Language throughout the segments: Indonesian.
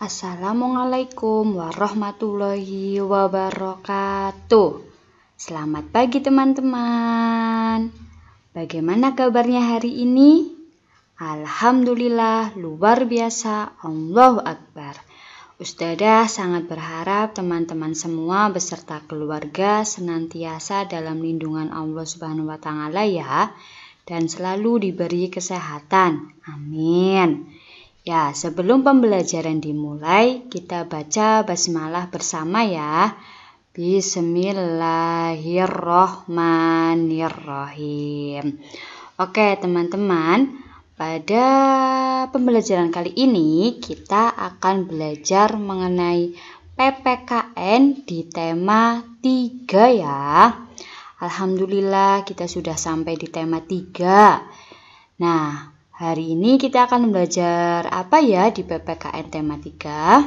Assalamualaikum warahmatullahi wabarakatuh. Selamat pagi teman-teman. Bagaimana kabarnya hari ini? Alhamdulillah luar biasa, Allahu Akbar. Ustadzah sangat berharap teman-teman semua beserta keluarga senantiasa dalam lindungan Allah Subhanahu wa Ta'ala ya, dan selalu diberi kesehatan. Amin. Ya, sebelum pembelajaran dimulai, kita baca basmalah bersama ya. Bismillahirrohmanirrohim. Oke teman-teman, pada pembelajaran kali ini kita akan belajar mengenai PPKN di tema 3 ya. Alhamdulillah kita sudah sampai di tema 3. Nah, hari ini kita akan belajar apa ya di PPKN tema 3?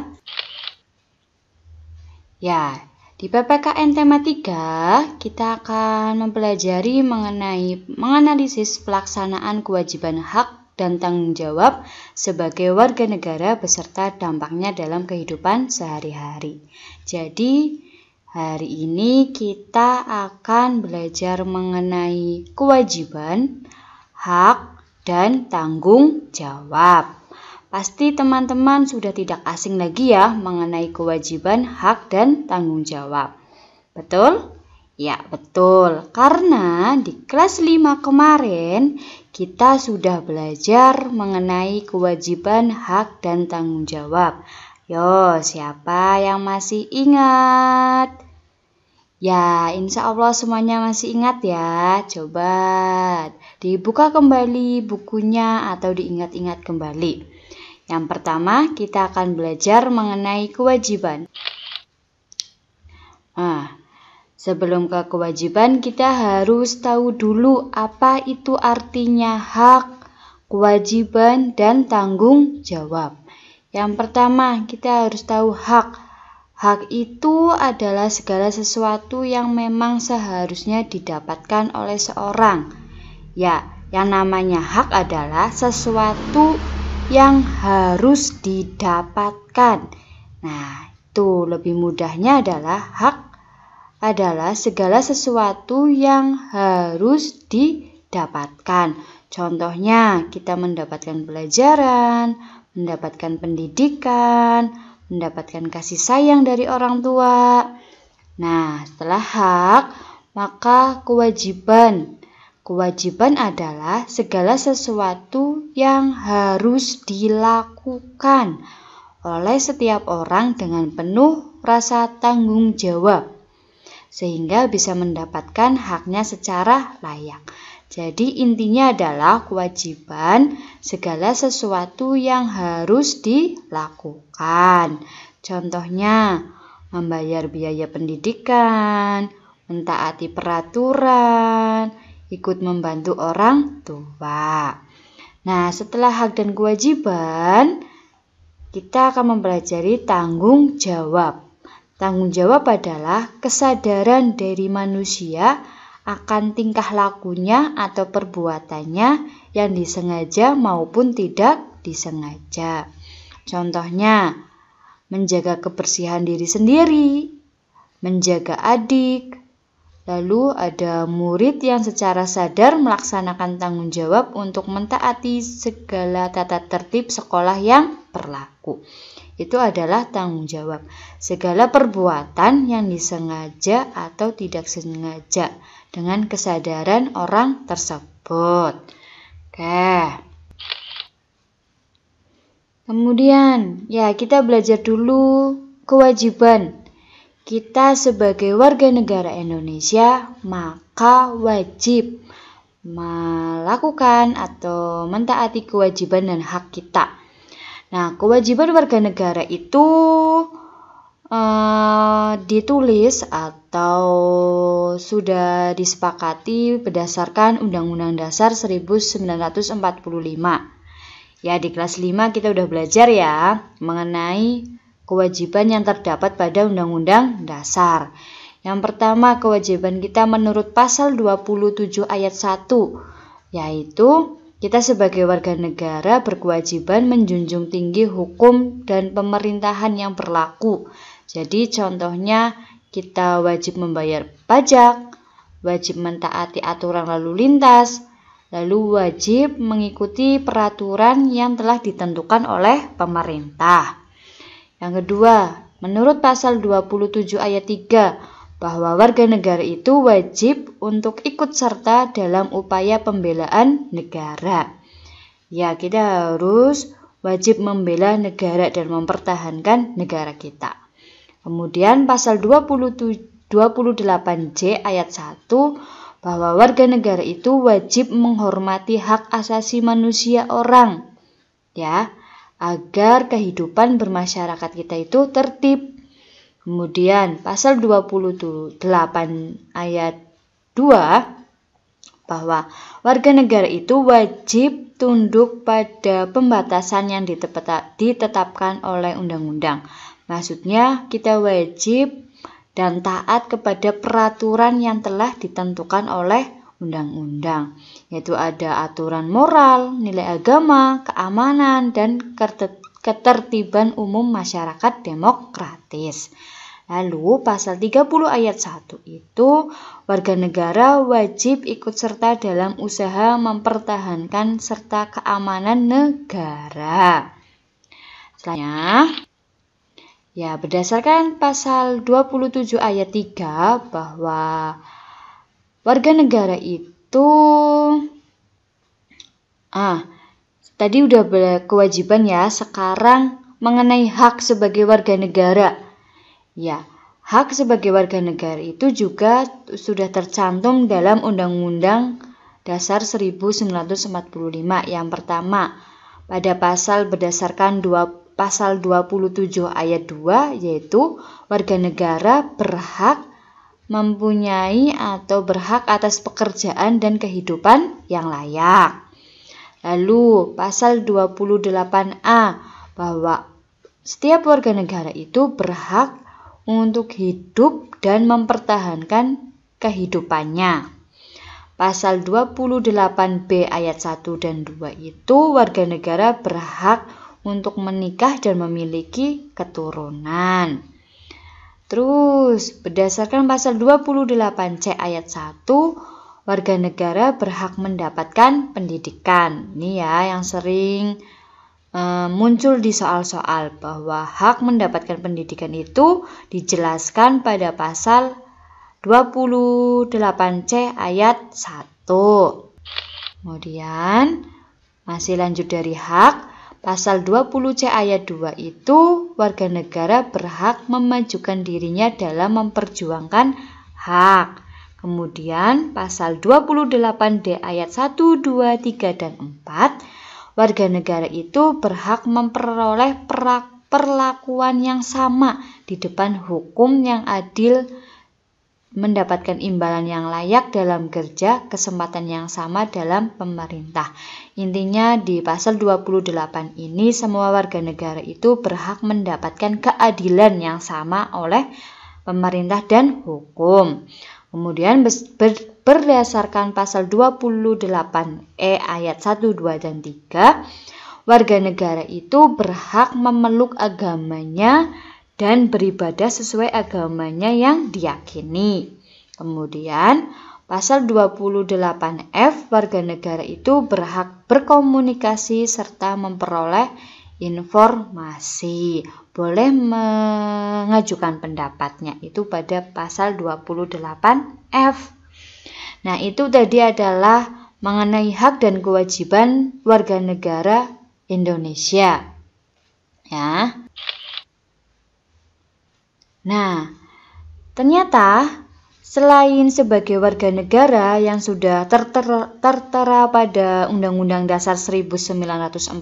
Ya, di PPKN tema 3 kita akan mempelajari mengenai menganalisis pelaksanaan kewajiban hak dan tanggung jawab sebagai warga negara beserta dampaknya dalam kehidupan sehari-hari. Jadi, hari ini kita akan belajar mengenai kewajiban, hak, dan tanggung jawab. Pasti teman-teman sudah tidak asing lagi ya mengenai kewajiban, hak, dan tanggung jawab. Betul? Ya, betul. Karena di kelas 5 kemarin kita sudah belajar mengenai kewajiban, hak, dan tanggung jawab. Yo, siapa yang masih ingat? Ya, insya Allah semuanya masih ingat ya. Coba dibuka kembali bukunya atau diingat-ingat kembali. Yang pertama, kita akan belajar mengenai kewajiban. Sebelum ke kewajiban, kita harus tahu dulu apa itu artinya hak, kewajiban, dan tanggung jawab. Yang pertama, kita harus tahu hak. Hak itu adalah segala sesuatu yang memang seharusnya didapatkan oleh seorang. Ya, yang namanya hak adalah sesuatu yang harus didapatkan. Nah, itu lebih mudahnya adalah hak adalah segala sesuatu yang harus didapatkan. Contohnya, kita mendapatkan pelajaran, mendapatkan pendidikan, mendapatkan kasih sayang dari orang tua. Nah, setelah hak, maka kewajiban. Kewajiban adalah segala sesuatu yang harus dilakukan oleh setiap orang dengan penuh rasa tanggung jawab, sehingga bisa mendapatkan haknya secara layak. Jadi intinya adalah kewajiban segala sesuatu yang harus dilakukan. Contohnya, membayar biaya pendidikan, mentaati peraturan, ikut membantu orang tua. Nah, setelah hak dan kewajiban, kita akan mempelajari tanggung jawab. Tanggung jawab adalah kesadaran dari manusia akan tingkah lakunya atau perbuatannya yang disengaja maupun tidak disengaja. Contohnya, menjaga kebersihan diri sendiri, menjaga adik. Lalu ada murid yang secara sadar melaksanakan tanggung jawab untuk mentaati segala tata tertib sekolah yang berlaku. Itu adalah tanggung jawab. Segala perbuatan yang disengaja atau tidak sengaja dengan kesadaran orang tersebut. Oke. Kemudian, ya kita belajar dulu kewajiban. Kita sebagai warga negara Indonesia, maka wajib melakukan atau mentaati kewajiban dan hak kita. Nah, kewajiban warga negara itu ditulis atau sudah disepakati berdasarkan Undang-Undang Dasar 1945. Ya, di kelas 5 kita udah belajar ya mengenai kewajiban yang terdapat pada Undang-Undang Dasar. Yang pertama, kewajiban kita menurut pasal 27 ayat 1, yaitu kita sebagai warga negara berkewajiban menjunjung tinggi hukum dan pemerintahan yang berlaku. Jadi contohnya kita wajib membayar pajak, wajib mentaati aturan lalu lintas, lalu wajib mengikuti peraturan yang telah ditentukan oleh pemerintah. Yang kedua, menurut pasal 27 ayat 3, bahwa warga negara itu wajib untuk ikut serta dalam upaya pembelaan negara. Ya, kita harus wajib membela negara dan mempertahankan negara kita. Kemudian pasal 28J ayat 1, bahwa warga negara itu wajib menghormati hak asasi manusia orang, ya, agar kehidupan bermasyarakat kita itu tertib. Kemudian pasal 28 ayat 2, bahwa warga negara itu wajib tunduk pada pembatasan yang ditetapkan oleh undang-undang. Maksudnya kita wajib dan taat kepada peraturan yang telah ditentukan oleh undang-undang, yaitu ada aturan moral, nilai agama, keamanan, dan ketertiban umum masyarakat demokratis. Lalu pasal 30 ayat 1 itu warga negara wajib ikut serta dalam usaha mempertahankan serta keamanan negara. Selanjutnya, ya, berdasarkan pasal 27 ayat 3, bahwa warga negara itu tadi udah berkewajiban ya, sekarang mengenai hak sebagai warga negara. Ya, hak sebagai warga negara itu juga sudah tercantum dalam Undang-Undang Dasar 1945. Yang pertama, pada pasal berdasarkan pasal 27 ayat 2, yaitu warga negara berhak mempunyai atau berhak atas pekerjaan dan kehidupan yang layak. Lalu pasal 28A, bahwa setiap warga negara itu berhak untuk hidup dan mempertahankan kehidupannya. Pasal 28B ayat 1 dan 2 itu warga negara berhak untuk menikah dan memiliki keturunan. Terus berdasarkan pasal 28C ayat 1, warga negara berhak mendapatkan pendidikan. Ini ya yang sering muncul di soal-soal, bahwa hak mendapatkan pendidikan itu dijelaskan pada pasal 28C ayat 1. Kemudian masih lanjut dari hak, pasal 20C ayat 2 itu warga negara berhak memajukan dirinya dalam memperjuangkan hak. Kemudian pasal 28D ayat 1, 2, 3, dan 4, warga negara itu berhak memperoleh perlakuan yang sama di depan hukum yang adil, mendapatkan imbalan yang layak dalam kerja, kesempatan yang sama dalam pemerintah. Intinya di pasal 28 ini semua warga negara itu berhak mendapatkan keadilan yang sama oleh pemerintah dan hukum. Kemudian berdasarkan pasal 28E ayat 1, 2, dan 3, warga negara itu berhak memeluk agamanya dan beribadah sesuai agamanya yang diyakini. Kemudian pasal 28F, warga negara itu berhak berkomunikasi serta memperoleh informasi. Boleh mengajukan pendapatnya itu pada pasal 28F. Nah, itu tadi adalah mengenai hak dan kewajiban warga negara Indonesia. Ya. Nah, ternyata selain sebagai warga negara yang sudah tertera pada Undang-Undang Dasar 1945,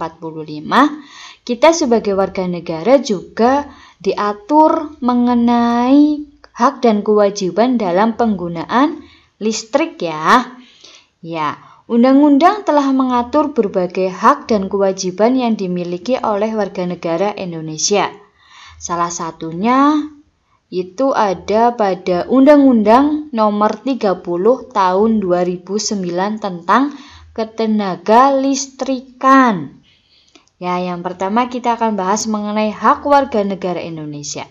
kita sebagai warga negara juga diatur mengenai hak dan kewajiban dalam penggunaan listrik ya. Ya, undang-undang telah mengatur berbagai hak dan kewajiban yang dimiliki oleh warga negara Indonesia. Salah satunya itu ada pada Undang-Undang Nomor 30 Tahun 2009 tentang ketenaga listrikan. Ya, yang pertama kita akan bahas mengenai hak warga negara Indonesia,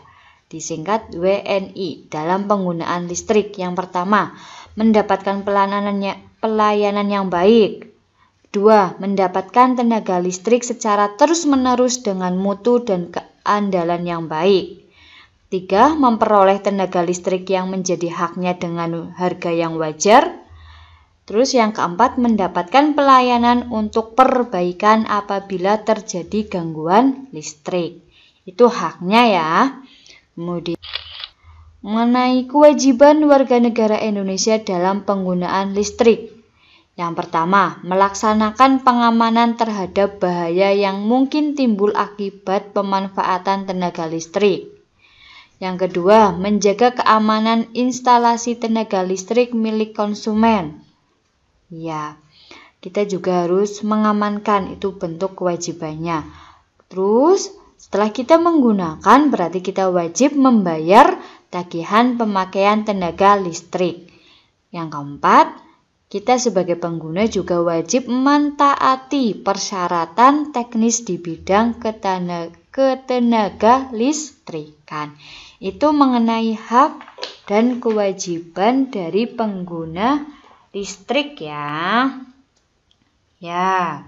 disingkat WNI, dalam penggunaan listrik. Yang pertama, mendapatkan pelayanan yang baik. 2. Mendapatkan tenaga listrik secara terus-menerus dengan mutu dan keandalan yang baik. 3. Memperoleh tenaga listrik yang menjadi haknya dengan harga yang wajar. Terus yang keempat, mendapatkan pelayanan untuk perbaikan apabila terjadi gangguan listrik. Itu haknya ya. Kemudian mengenai kewajiban warga negara Indonesia dalam penggunaan listrik. Yang pertama, melaksanakan pengamanan terhadap bahaya yang mungkin timbul akibat pemanfaatan tenaga listrik. Yang kedua, menjaga keamanan instalasi tenaga listrik milik konsumen. Ya, kita juga harus mengamankan, itu bentuk kewajibannya. Terus, setelah kita menggunakan, berarti kita wajib membayar tagihan pemakaian tenaga listrik. Yang keempat, kita sebagai pengguna juga wajib mentaati persyaratan teknis di bidang ketenaga listrikan. Itu mengenai hak dan kewajiban dari pengguna listrik ya. Ya.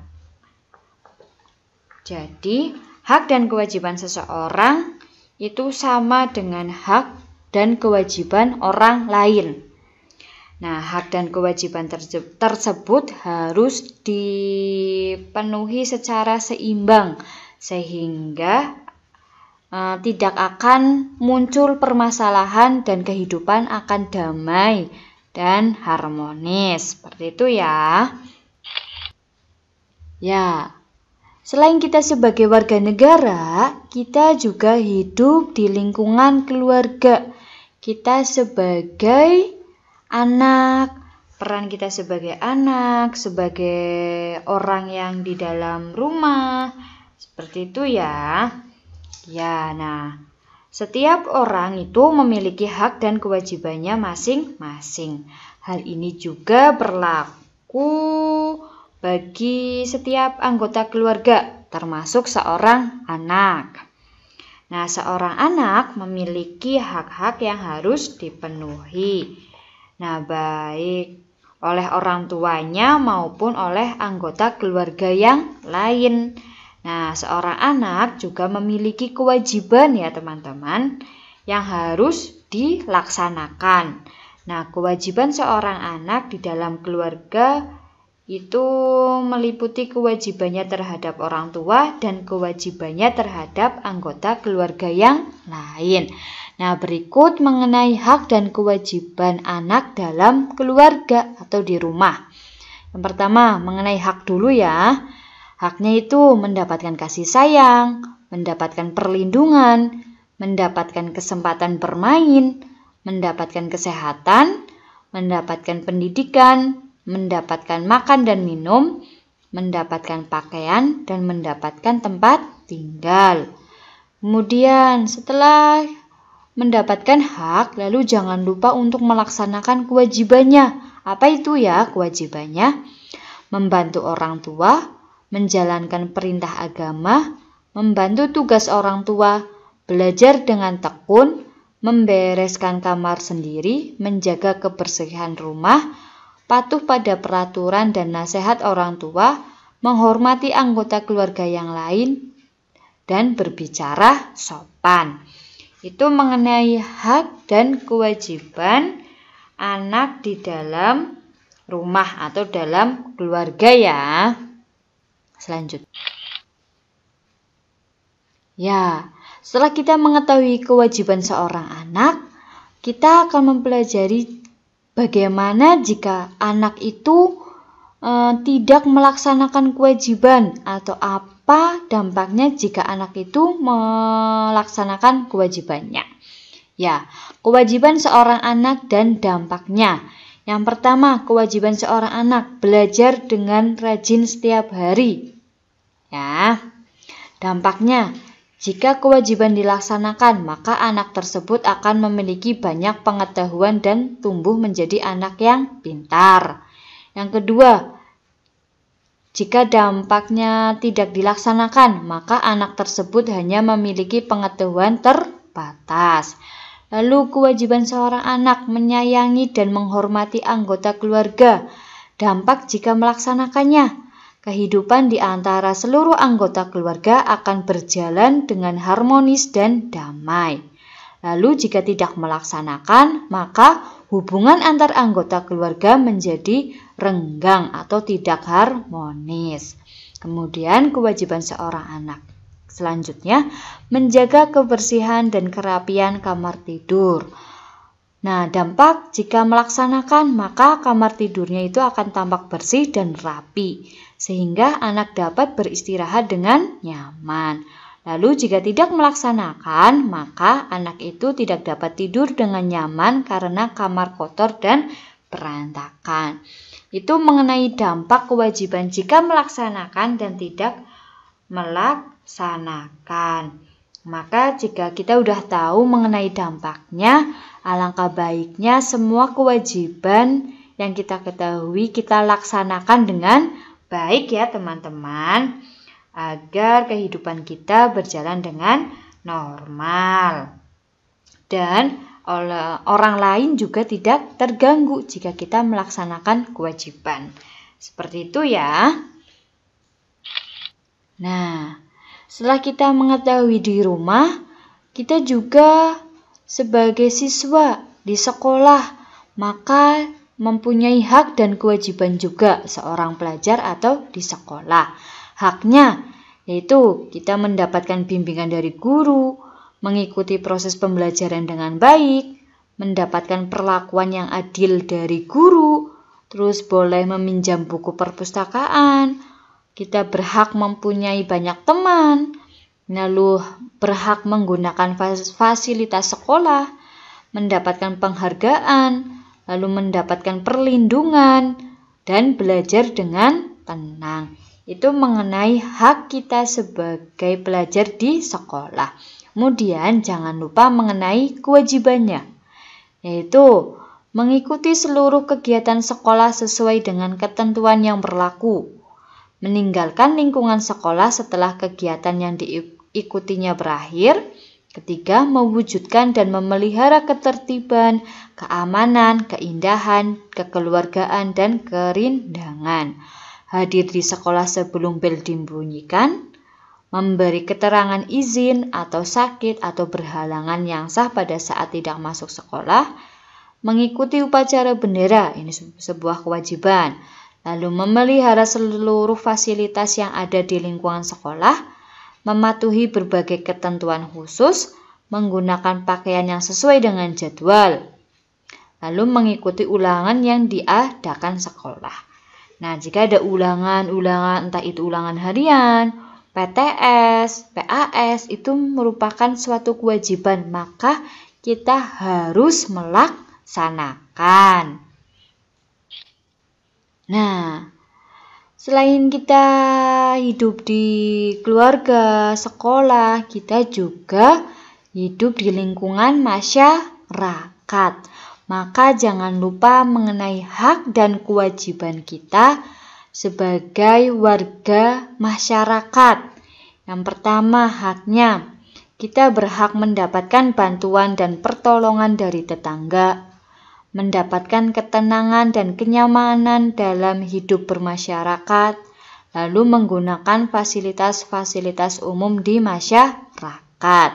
Jadi, hak dan kewajiban seseorang itu sama dengan hak dan kewajiban orang lain. Nah, hak dan kewajiban tersebut harus dipenuhi secara seimbang sehingga tidak akan muncul permasalahan dan kehidupan akan damai dan harmonis. Seperti itu ya. Ya, selain kita sebagai warga negara, kita juga hidup di lingkungan keluarga. Kita sebagai anak, peran kita sebagai anak, sebagai orang yang di dalam rumah, seperti itu ya. Ya, nah, setiap orang itu memiliki hak dan kewajibannya masing-masing. Hal ini juga berlaku bagi setiap anggota keluarga, termasuk seorang anak. Nah, seorang anak memiliki hak-hak yang harus dipenuhi. Nah, baik oleh orang tuanya maupun oleh anggota keluarga yang lain. Nah, seorang anak juga memiliki kewajiban ya teman-teman yang harus dilaksanakan. Nah, kewajiban seorang anak di dalam keluarga itu meliputi kewajibannya terhadap orang tua dan kewajibannya terhadap anggota keluarga yang lain. Nah, berikut mengenai hak dan kewajiban anak dalam keluarga atau di rumah. Yang pertama, mengenai hak dulu ya. Haknya itu mendapatkan kasih sayang, mendapatkan perlindungan, mendapatkan kesempatan bermain, mendapatkan kesehatan, mendapatkan pendidikan, mendapatkan makan dan minum, mendapatkan pakaian, dan mendapatkan tempat tinggal. Kemudian setelah mendapatkan hak, lalu jangan lupa untuk melaksanakan kewajibannya. Apa itu ya kewajibannya? Membantu orang tua, menjalankan perintah agama, membantu tugas orang tua, belajar dengan tekun, membereskan kamar sendiri, menjaga kebersihan rumah, patuh pada peraturan dan nasihat orang tua, menghormati anggota keluarga yang lain, dan berbicara sopan. Itu mengenai hak dan kewajiban anak di dalam rumah atau dalam keluarga ya. Selanjutnya. Ya, setelah kita mengetahui kewajiban seorang anak, kita akan mempelajari bagaimana jika anak itu tidak melaksanakan kewajiban atau apa dampaknya jika anak itu melaksanakan kewajibannya. Ya, kewajiban seorang anak dan dampaknya. Yang pertama, kewajiban seorang anak belajar dengan rajin setiap hari. Ya, dampaknya, jika kewajiban dilaksanakan, maka anak tersebut akan memiliki banyak pengetahuan dan tumbuh menjadi anak yang pintar. Yang kedua, Jika dampaknya tidak dilaksanakan, maka anak tersebut hanya memiliki pengetahuan terbatas. Lalu kewajiban seorang anak menyayangi dan menghormati anggota keluarga. Dampak jika melaksanakannya, kehidupan di antara seluruh anggota keluarga akan berjalan dengan harmonis dan damai. Lalu jika tidak melaksanakan, maka hubungan antar anggota keluarga menjadi renggang atau tidak harmonis. Kemudian kewajiban seorang anak selanjutnya menjaga kebersihan dan kerapian kamar tidur. Nah, dampak jika melaksanakan, maka kamar tidurnya itu akan tampak bersih dan rapi, sehingga anak dapat beristirahat dengan nyaman. Lalu jika tidak melaksanakan, maka anak itu tidak dapat tidur dengan nyaman karena kamar kotor dan berantakan. Itu mengenai dampak kewajiban jika melaksanakan dan tidak melaksanakan. Maka jika kita udah tahu mengenai dampaknya, alangkah baiknya semua kewajiban yang kita ketahui kita laksanakan dengan baik ya teman-teman, agar kehidupan kita berjalan dengan normal dan orang lain juga tidak terganggu jika kita melaksanakan kewajiban. Seperti itu ya. Nah, setelah kita mengetahui di rumah, kita juga sebagai siswa di sekolah, maka mempunyai hak dan kewajiban juga seorang pelajar atau di sekolah. Haknya yaitu kita mendapatkan bimbingan dari guru, mengikuti proses pembelajaran dengan baik, mendapatkan perlakuan yang adil dari guru, terus boleh meminjam buku perpustakaan, kita berhak mempunyai banyak teman, lalu berhak menggunakan fasilitas sekolah, mendapatkan penghargaan, lalu mendapatkan perlindungan, dan belajar dengan tenang. Itu mengenai hak kita sebagai pelajar di sekolah. Kemudian jangan lupa mengenai kewajibannya, yaitu mengikuti seluruh kegiatan sekolah sesuai dengan ketentuan yang berlaku, meninggalkan lingkungan sekolah setelah kegiatan yang diikutinya berakhir. Ketiga, mewujudkan dan memelihara ketertiban, keamanan, keindahan, kekeluargaan, dan kerindangan. Hadir di sekolah sebelum bel dibunyikan, memberi keterangan izin atau sakit atau berhalangan yang sah pada saat tidak masuk sekolah, mengikuti upacara bendera, ini sebuah kewajiban, lalu memelihara seluruh fasilitas yang ada di lingkungan sekolah, mematuhi berbagai ketentuan khusus, menggunakan pakaian yang sesuai dengan jadwal, lalu mengikuti ulangan yang diadakan sekolah. Nah, jika ada ulangan, entah itu ulangan harian, PTS, PAS, itu merupakan suatu kewajiban, maka kita harus melaksanakan. Nah, selain kita hidup di keluarga, sekolah, kita juga hidup di lingkungan masyarakat. Maka jangan lupa mengenai hak dan kewajiban kita sebagai warga masyarakat. Yang pertama, haknya kita berhak mendapatkan bantuan dan pertolongan dari tetangga, mendapatkan ketenangan dan kenyamanan dalam hidup bermasyarakat, lalu menggunakan fasilitas-fasilitas umum di masyarakat.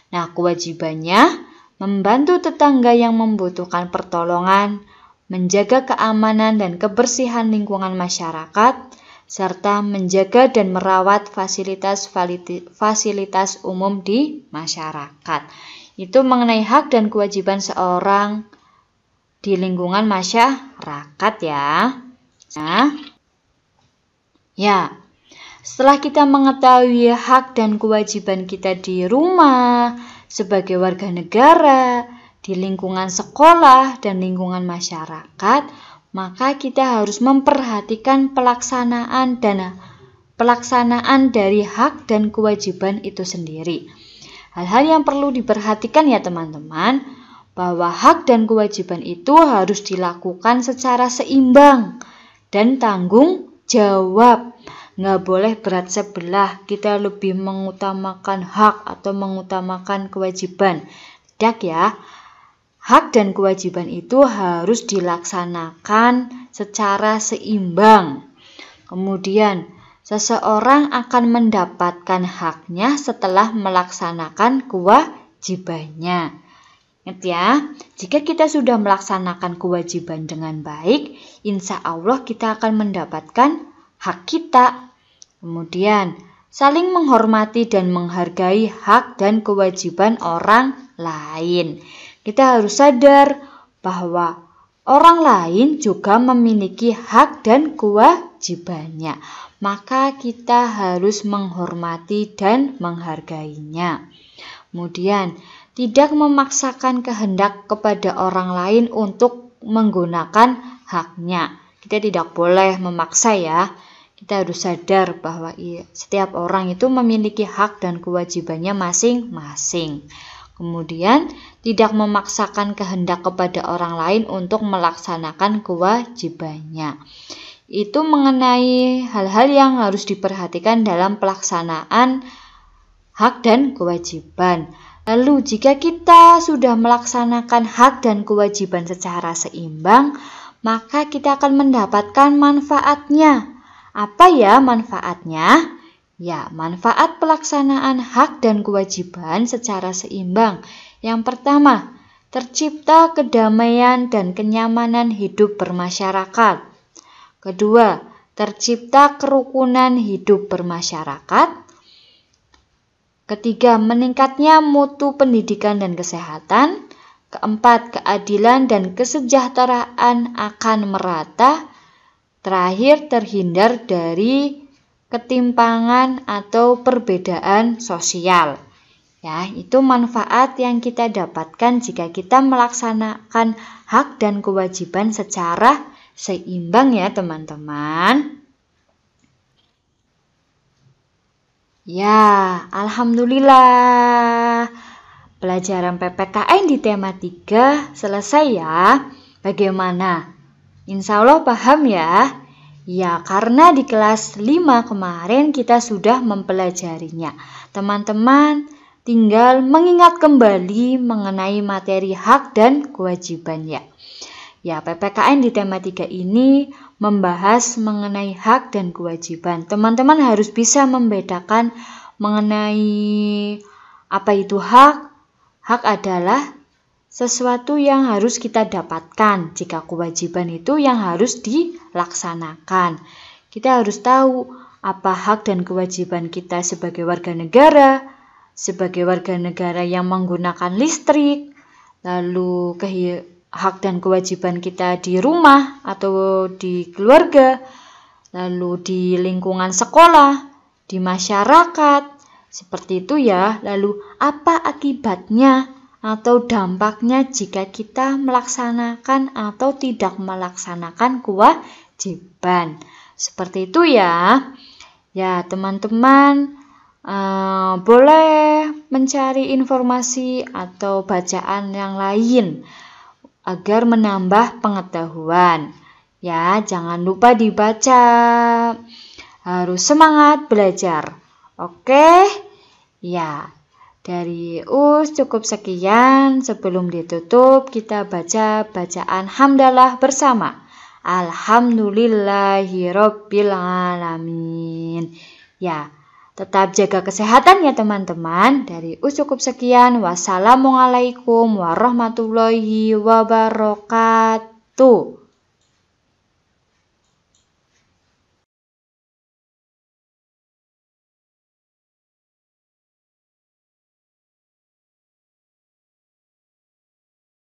Nah, kewajibannya membantu tetangga yang membutuhkan pertolongan, menjaga keamanan dan kebersihan lingkungan masyarakat, serta menjaga dan merawat fasilitas umum di masyarakat. Itu mengenai hak dan kewajiban seorang di lingkungan masyarakat ya. Nah, setelah kita mengetahui hak dan kewajiban kita di rumah, sebagai warga negara, di lingkungan sekolah dan lingkungan masyarakat, maka kita harus memperhatikan pelaksanaan dari hak dan kewajiban itu sendiri. Hal-hal yang perlu diperhatikan ya teman-teman, bahwa hak dan kewajiban itu harus dilakukan secara seimbang dan tanggung jawab. Nggak boleh berat sebelah, kita lebih mengutamakan hak atau mengutamakan kewajiban. Tidak ya. Hak dan kewajiban itu harus dilaksanakan secara seimbang. Kemudian, seseorang akan mendapatkan haknya setelah melaksanakan kewajibannya. Ingat ya, jika kita sudah melaksanakan kewajiban dengan baik, insya Allah kita akan mendapatkan hak kita. Kemudian, saling menghormati dan menghargai hak dan kewajiban orang lain. Kita harus sadar bahwa orang lain juga memiliki hak dan kewajibannya. Maka kita harus menghormati dan menghargainya. Kemudian, tidak memaksakan kehendak kepada orang lain untuk menggunakan haknya. Kita tidak boleh memaksa ya. Kita harus sadar bahwa setiap orang itu memiliki hak dan kewajibannya masing-masing. Kemudian, tidak memaksakan kehendak kepada orang lain untuk melaksanakan kewajibannya. Itu mengenai hal-hal yang harus diperhatikan dalam pelaksanaan hak dan kewajiban. Lalu, jika kita sudah melaksanakan hak dan kewajiban secara seimbang, maka kita akan mendapatkan manfaatnya. Apa ya manfaatnya? Ya, manfaat pelaksanaan hak dan kewajiban secara seimbang. Yang pertama, tercipta kedamaian dan kenyamanan hidup bermasyarakat. Kedua, tercipta kerukunan hidup bermasyarakat. Ketiga, meningkatnya mutu pendidikan dan kesehatan. Keempat, keadilan dan kesejahteraan akan merata. Terakhir, terhindar dari ketimpangan atau perbedaan sosial. Ya, itu manfaat yang kita dapatkan jika kita melaksanakan hak dan kewajiban secara seimbang ya teman-teman. Ya, alhamdulillah. Pelajaran PPKN di tema 3 selesai ya. Bagaimana? Insya Allah paham ya? Ya, karena di kelas 5 kemarin kita sudah mempelajarinya. Teman-teman tinggal mengingat kembali mengenai materi hak dan kewajiban ya. Ya, PPKN di tema 3 ini membahas mengenai hak dan kewajiban. Teman-teman harus bisa membedakan mengenai apa itu hak. Hak adalah sesuatu yang harus kita dapatkan, jika kewajiban itu yang harus dilaksanakan. Kita harus tahu apa hak dan kewajiban kita sebagai warga negara yang menggunakan listrik, lalu hak dan kewajiban kita di rumah atau di keluarga, lalu di lingkungan sekolah, di masyarakat, seperti itu ya. Lalu apa akibatnya atau dampaknya jika kita melaksanakan atau tidak melaksanakan kewajiban. Seperti itu ya. Ya, teman-teman boleh mencari informasi atau bacaan yang lain agar menambah pengetahuan. Ya, jangan lupa dibaca. Harus semangat belajar. Oke? Ya. Dari cukup sekian. Sebelum ditutup, kita baca bacaan hamdalah bersama. Alhamdulillahirabbil alamin. Ya, tetap jaga kesehatan ya teman-teman. Dari cukup sekian. Wassalamualaikum warahmatullahi wabarakatuh.